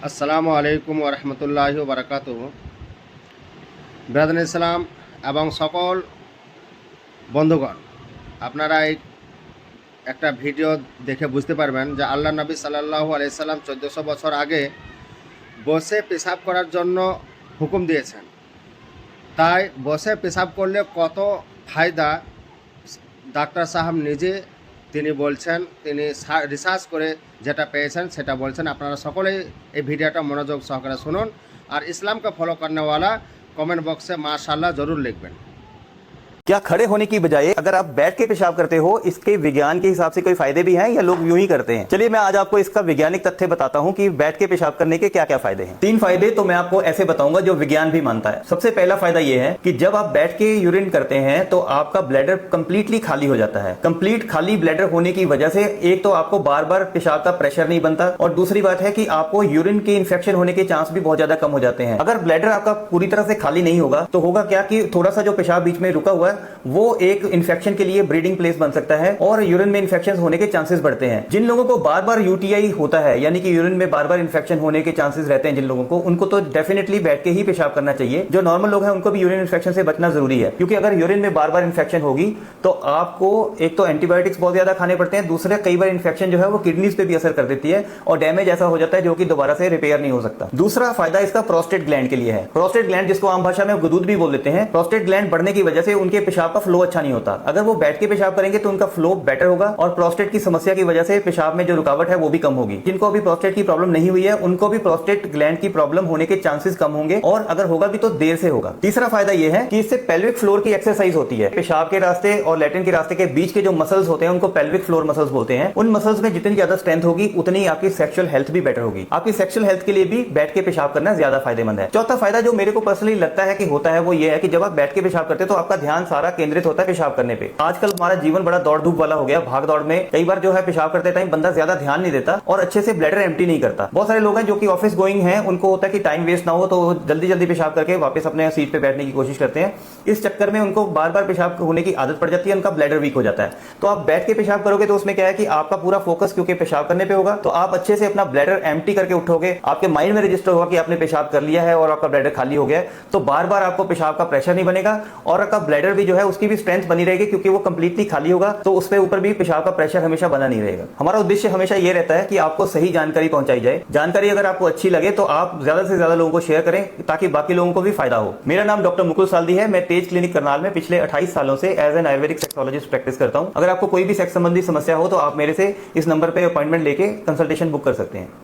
আসসালামু আলাইকুম ওরহমতুল্লাহি ওবরাকাতুহু। ব্রাদার ইসলাম এবং সকল বন্ধুগণ, আপনারা এই একটা ভিডিও দেখে বুঝতে পারবেন যে আল্লাহ নবী সাল্লাল্লাহু আলাইহি সাল্লাম 1400 বছর আগে বসে পেশাব করার জন্য হুকুম দিয়েছেন। তাই বসে পেশাব করলে কত ফায়দা ডাক্তার সাহেব নিজে তিনি বলছেন, তিনি রিসার্চ করে যেটা পেয়েছেন সেটা বলছেন। আপনারা সকলেই এই ভিডিওটা মনোযোগ সহকারে শুনুন আর ইসলামকে ফলো করনেওয়ালা কমেंट बॉक्स से माशाल्लाह ज़रूर लिखবেন। क्या खड़े होने की बजाय अगर आप बैठ के पेशाब करते हो, इसके विज्ञान के हिसाब से कोई फायदे भी हैं या लोग यूं ही करते हैं? चलिए मैं आज आपको इसका वैज्ञानिक तथ्य बताता हूं कि बैठ के पेशाब करने के क्या क्या फायदे हैं। 3 फायदे तो मैं आपको ऐसे बताऊंगा जो विज्ञान भी मानता है। सबसे पहला फायदा यह है कि जब आप बैठ के यूरिन करते हैं तो आपका ब्लैडर कंप्लीटली खाली हो जाता है। कंप्लीट खाली ब्लैडर होने की वजह से एक तो आपको बार बार पेशाब का प्रेशर नहीं बनता और दूसरी बात है कि आपको यूरिन के इन्फेक्शन होने के चांस भी बहुत ज्यादा कम हो जाते हैं। अगर ब्लैडर आपका पूरी तरह से खाली नहीं होगा तो होगा क्या कि थोड़ा सा जो पेशाब बीच में रुका हुआ है वो एक इन्फेक्शन के लिए ब्रीडिंग प्लेस बन सकता है और यूरिन में इन्फेक्शन होने के चांसेस बढ़ते हैं। जिन लोगों को बार बार यूटीआई होता है, यानी कि यूरिन में बार बार इन्फेक्शन होने के चांसेस रहते हैं जिन लोगों को, उनको तो डेफिनेटली बैठ के ही पेशाब करना चाहिए। जो नॉर्मल लोग हैं उनको भी यूरिन इन्फेक्शन से बचना जरूरी है, क्योंकि अगर यूरिन में बार बार इन्फेक्शन होगी तो आपको एक तो एंटीबायोटिक्स बहुत ज्यादा खाने पड़ते हैं, दूसरे कई बार इन्फेक्शन जो है वो किडनीज पे भी असर कर देती है और डैमेज ऐसा हो जाता है जो कि दोबारा से रिपेयर नहीं हो सकता। दूसरा फायदा इसका प्रोस्टेट ग्लैंड के लिए है। प्रोस्टेट ग्लैंड, जिसको आम भाषा में गुदूद भी बोल देते हैं, प्रोस्टेट ग्लैंड बढ़ने की वजह से उनके पेशाब का फ्लो अच्छा नहीं होता। अगर वो बैठ के पेशाब करेंगे तो उनका फ्लो बेटर होगा और प्रोस्टेट की समस्या की वजह से पेशाब में जो रुकावट है वो भी कम होगी। जिनको अभी प्रोस्टेट की प्रॉब्लम नहीं हुई है उनको भी प्रोस्टेट ग्लैंड की प्रॉब्लम होने के चांसेस कम होंगे और अगर होगा भी तो देर से होगा। तीसरा फायदा यह है कि इससे पेल्विक फ्लोर की एक्सरसाइज होती है। पेशाब के रास्ते और लैट्रिन के रास्ते के बीच के जो मसल्स होते हैं उनको पेल्विक फ्लोर मसल्स बोलते हैं। उन मसल्स में जितनी ज्यादा स्ट्रेंथ होगी उतनी आपकी सेक्सुअल हेल्थ भी बेटर होगी। आपकी सेक्सुअल हेल्थ के लिए भी बैठ के पेशाब करना ज्यादा फायदेमंद है। चौथा फायदा जो मेरे को पर्सनली लगता है कि होता है वो ये है कि जब आप बैठ के पेशाब करते हैं तो आपका ध्यान सारा केंद्रित होता है पेशाब करने पे। आजकल हमारा जीवन बड़ा दौड़ धूप वाला हो गया, भाग दौड़ में कई बार जो है पेशाब करते टाइम बंदा ज्यादा ध्यान नहीं देता और अच्छे से ब्लैडर एम्प्टी नहीं करता। बहुत सारे लोग हैं जो कि ऑफिस गोइंग हैं, उनको होता है कि टाइम वेस्ट ना हो तो जल्दी जल्दी पेशाब करके वापस अपने सीट पे बैठने की कोशिश करते हैं। इस चक्कर में उनको बार बार पेशाब होने की आदत पड़ जाती है, उनका ब्लैडर वीक हो जाता है। तो आप बैठ के पेशाब करोगे तो उसमें क्या है कि आपका पूरा फोकस क्योंकि पेशाब करने पे होगा तो आप अच्छे से अपना ब्लैडर एम्प्टी करके उठोगे। आपके माइंड में रजिस्टर होगा कि आपने पेशाब कर लिया है और आपका ब्लैडर खाली हो गया है, तो बार बार आपको पेशाब का प्रेशर नहीं बनेगा और आपका ब्लैडर भी जो है उसकी भी स्ट्रेंथ बनी रहेगी, क्योंकि वो कंप्लीटली खाली होगा तो उस पे ऊपर भी पेशाब का प्रेशर हमेशा बना नहीं रहेगा। हमारा उद्देश्य हमेशा ये रहता है कि आपको सही जानकारी पहुंचाई जाए। जानकारी अगर आपको अच्छी लगे तो आप ज्यादा से ज्यादा लोगों को शेयर करें ताकि बाकी लोगों को भी फायदा हो। मेरा नाम डॉक्टर मुकुल साल्दी है। मैं तेज क्लिनिक करनाल में पिछले 28 सालों से as an Ayurvedic sexologist practice करता हूं। अगर आपको कोई भी सेक्स संबंधी समस्या हो तो आप मेरे से इस नंबर पर अपॉइंटमेंट लेके कंसल्टेशन बुक कर सकते हैं।